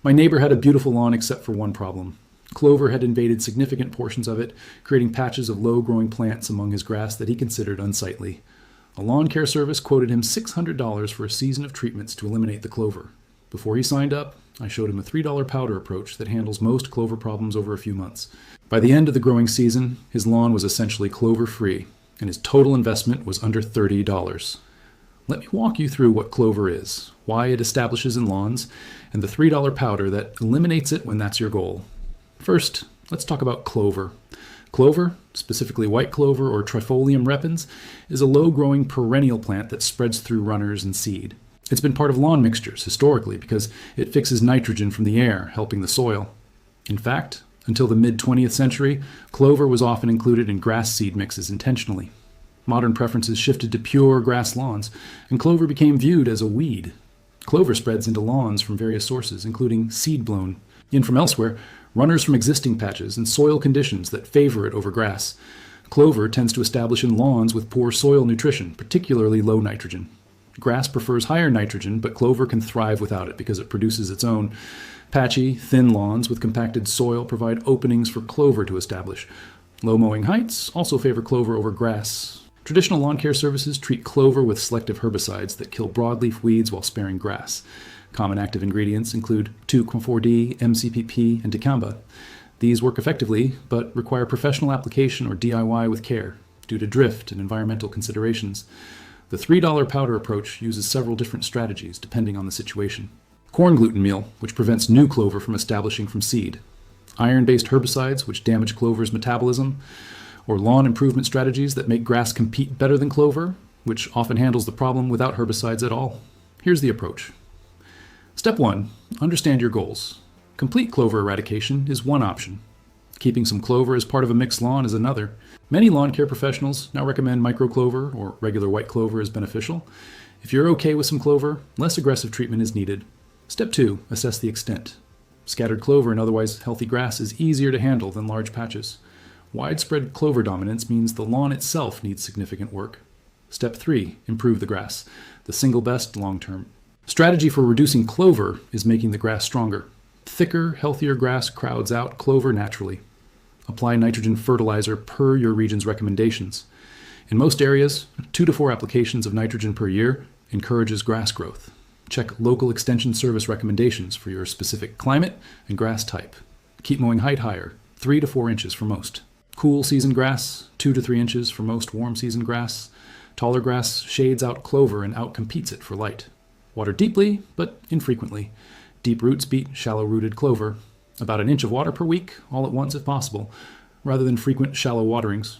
My neighbor had a beautiful lawn except for one problem. Clover had invaded significant portions of it, creating patches of low-growing plants among his grass that he considered unsightly. A lawn care service quoted him $600 for a season of treatments to eliminate the clover. Before he signed up, I showed him a $3 powder approach that handles most clover problems over a few months. By the end of the growing season, his lawn was essentially clover-free, and his total investment was under $30. Let me walk you through what clover is, why it establishes in lawns, and the $3 powder that eliminates it when that's your goal. First, let's talk about clover. Clover, specifically white clover or Trifolium repens, is a low-growing perennial plant that spreads through runners and seed. It's been part of lawn mixtures historically because it fixes nitrogen from the air, helping the soil. In fact, until the mid-20th century, clover was often included in grass seed mixes intentionally. Modern preferences shifted to pure grass lawns, and clover became viewed as a weed. Clover spreads into lawns from various sources, including seed-blown, in from elsewhere, runners from existing patches, and soil conditions that favor it over grass. Clover tends to establish in lawns with poor soil nutrition, particularly low nitrogen. Grass prefers higher nitrogen, but clover can thrive without it because it produces its own. Patchy, thin lawns with compacted soil provide openings for clover to establish. Low mowing heights also favor clover over grass. Traditional lawn care services treat clover with selective herbicides that kill broadleaf weeds while sparing grass. Common active ingredients include 2,4-D, MCPP, and dicamba. These work effectively, but require professional application or DIY with care, due to drift and environmental considerations. The $3 powder approach uses several different strategies depending on the situation. Corn gluten meal, which prevents new clover from establishing from seed. Iron-based herbicides, which damage clover's metabolism. Or lawn improvement strategies that make grass compete better than clover, which often handles the problem without herbicides at all. Here's the approach. Step 1. Understand your goals. Complete clover eradication is one option. Keeping some clover as part of a mixed lawn is another. Many lawn care professionals now recommend microclover or regular white clover as beneficial. If you're okay with some clover, less aggressive treatment is needed. Step 2. Assess the extent. Scattered clover and otherwise healthy grass is easier to handle than large patches. Widespread clover dominance means the lawn itself needs significant work. Step 3. Improve the grass, the single best long-term. Strategy for reducing clover is making the grass stronger. Thicker, healthier grass crowds out clover naturally. Apply nitrogen fertilizer per your region's recommendations. In most areas, 2 to 4 applications of nitrogen per year encourages grass growth. Check local extension service recommendations for your specific climate and grass type. Keep mowing height higher, 3 to 4 inches for most. Cool season grass, 2 to 3 inches for most warm season grass. Taller grass shades out clover and outcompetes it for light. Water deeply, but infrequently. Deep roots beat shallow-rooted clover. About an inch of water per week, all at once if possible, rather than frequent shallow waterings.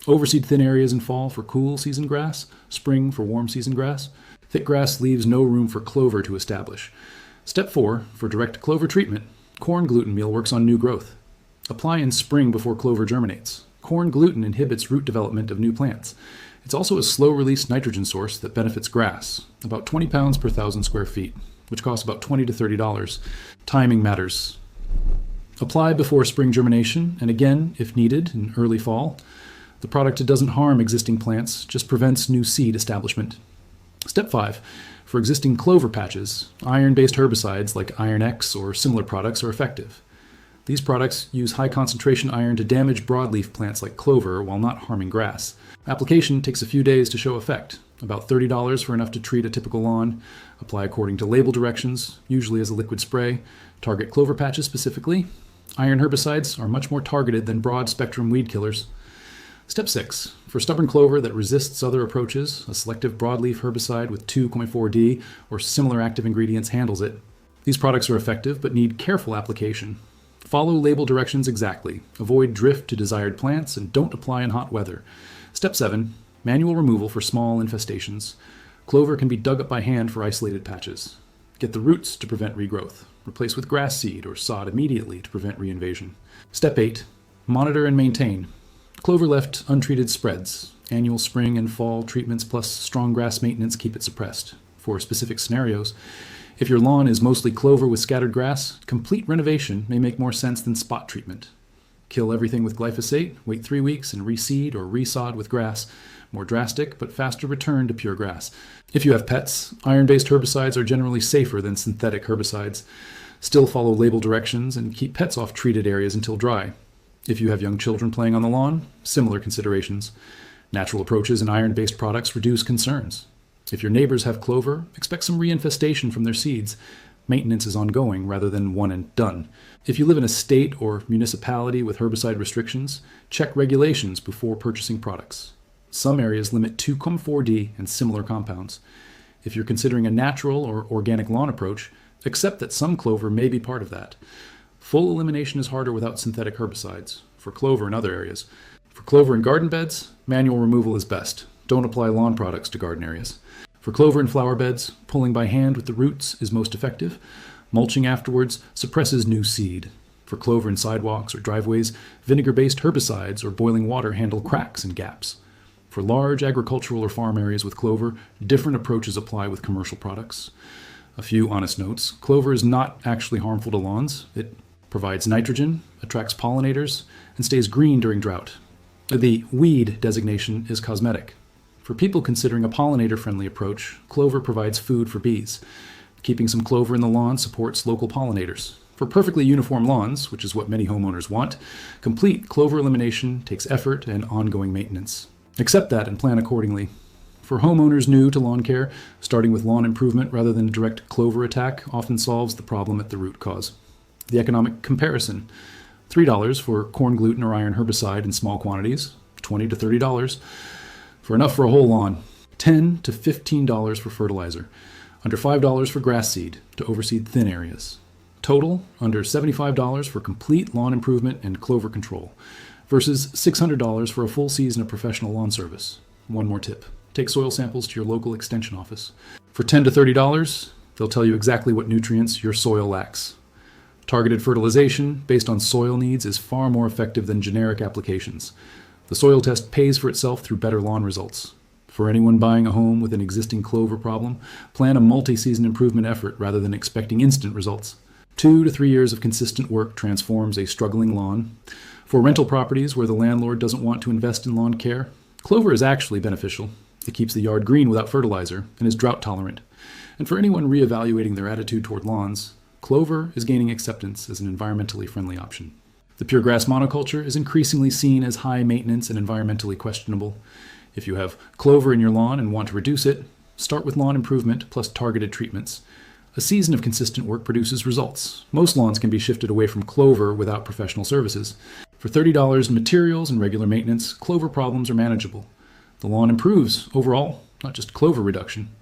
Overseed thin areas in fall for cool season grass, spring for warm season grass. Thick grass leaves no room for clover to establish. Step 4, for direct clover treatment, corn gluten meal works on new growth. Apply in spring before clover germinates. Corn gluten inhibits root development of new plants. It's also a slow-release nitrogen source that benefits grass, about 20 pounds per 1,000 square feet, which costs about $20 to $30. Timing matters. Apply before spring germination, and again, if needed, in early fall. The product doesn't harm existing plants, just prevents new seed establishment. Step 5. For existing clover patches, iron-based herbicides like Iron X or similar products are effective. These products use high-concentration iron to damage broadleaf plants like clover while not harming grass. Application takes a few days to show effect, about $30 for enough to treat a typical lawn. Apply according to label directions, usually as a liquid spray. Target clover patches specifically. Iron herbicides are much more targeted than broad-spectrum weed killers. Step 6. For stubborn clover that resists other approaches, a selective broadleaf herbicide with 2,4-D or similar active ingredients handles it. These products are effective but need careful application. Follow label directions exactly. Avoid drift to desired plants and don't apply in hot weather. Step 7. Manual removal for small infestations. Clover can be dug up by hand for isolated patches. Get the roots to prevent regrowth. Replace with grass seed or sod immediately to prevent reinvasion. Step 8. Monitor and maintain. Clover left untreated spreads. Annual spring and fall treatments plus strong grass maintenance keep it suppressed. For specific scenarios, if your lawn is mostly clover with scattered grass, complete renovation may make more sense than spot treatment. Kill everything with glyphosate, wait 3 weeks, and reseed or resod with grass. More drastic, but faster return to pure grass. If you have pets, iron-based herbicides are generally safer than synthetic herbicides. Still follow label directions and keep pets off treated areas until dry. If you have young children playing on the lawn, similar considerations. Natural approaches and iron-based products reduce concerns. If your neighbors have clover, expect some reinfestation from their seeds. Maintenance is ongoing rather than one and done. If you live in a state or municipality with herbicide restrictions, check regulations before purchasing products. Some areas limit 2,4-D and similar compounds. If you're considering a natural or organic lawn approach, accept that some clover may be part of that. Full elimination is harder without synthetic herbicides, for clover and other areas. For clover in garden beds, manual removal is best. Don't apply lawn products to garden areas. For clover in flower beds, pulling by hand with the roots is most effective. Mulching afterwards suppresses new seed. For clover in sidewalks or driveways, vinegar-based herbicides or boiling water handle cracks and gaps. For large agricultural or farm areas with clover, different approaches apply with commercial products. A few honest notes. Clover is not actually harmful to lawns. It provides nitrogen, attracts pollinators, and stays green during drought. The weed designation is cosmetic. For people considering a pollinator-friendly approach, clover provides food for bees. Keeping some clover in the lawn supports local pollinators. For perfectly uniform lawns, which is what many homeowners want, complete clover elimination takes effort and ongoing maintenance. Accept that and plan accordingly. For homeowners new to lawn care, starting with lawn improvement rather than a direct clover attack often solves the problem at the root cause. The economic comparison. $3 for corn gluten or iron herbicide in small quantities, $20 to $30 for enough for a whole lawn, $10 to $15 for fertilizer, under $5 for grass seed to overseed thin areas. Total, under $75 for complete lawn improvement and clover control, versus $600 for a full season of professional lawn service. One more tip. Take soil samples to your local extension office. For $10 to $30, they'll tell you exactly what nutrients your soil lacks. Targeted fertilization based on soil needs is far more effective than generic applications. The soil test pays for itself through better lawn results. For anyone buying a home with an existing clover problem, plan a multi-season improvement effort rather than expecting instant results. 2 to 3 years of consistent work transforms a struggling lawn. For rental properties where the landlord doesn't want to invest in lawn care, clover is actually beneficial. It keeps the yard green without fertilizer and is drought tolerant. And for anyone reevaluating their attitude toward lawns, clover is gaining acceptance as an environmentally friendly option. The pure grass monoculture is increasingly seen as high maintenance and environmentally questionable. If you have clover in your lawn and want to reduce it, start with lawn improvement plus targeted treatments. A season of consistent work produces results. Most lawns can be shifted away from clover without professional services. For $30 in materials and regular maintenance, clover problems are manageable. The lawn improves overall, not just clover reduction.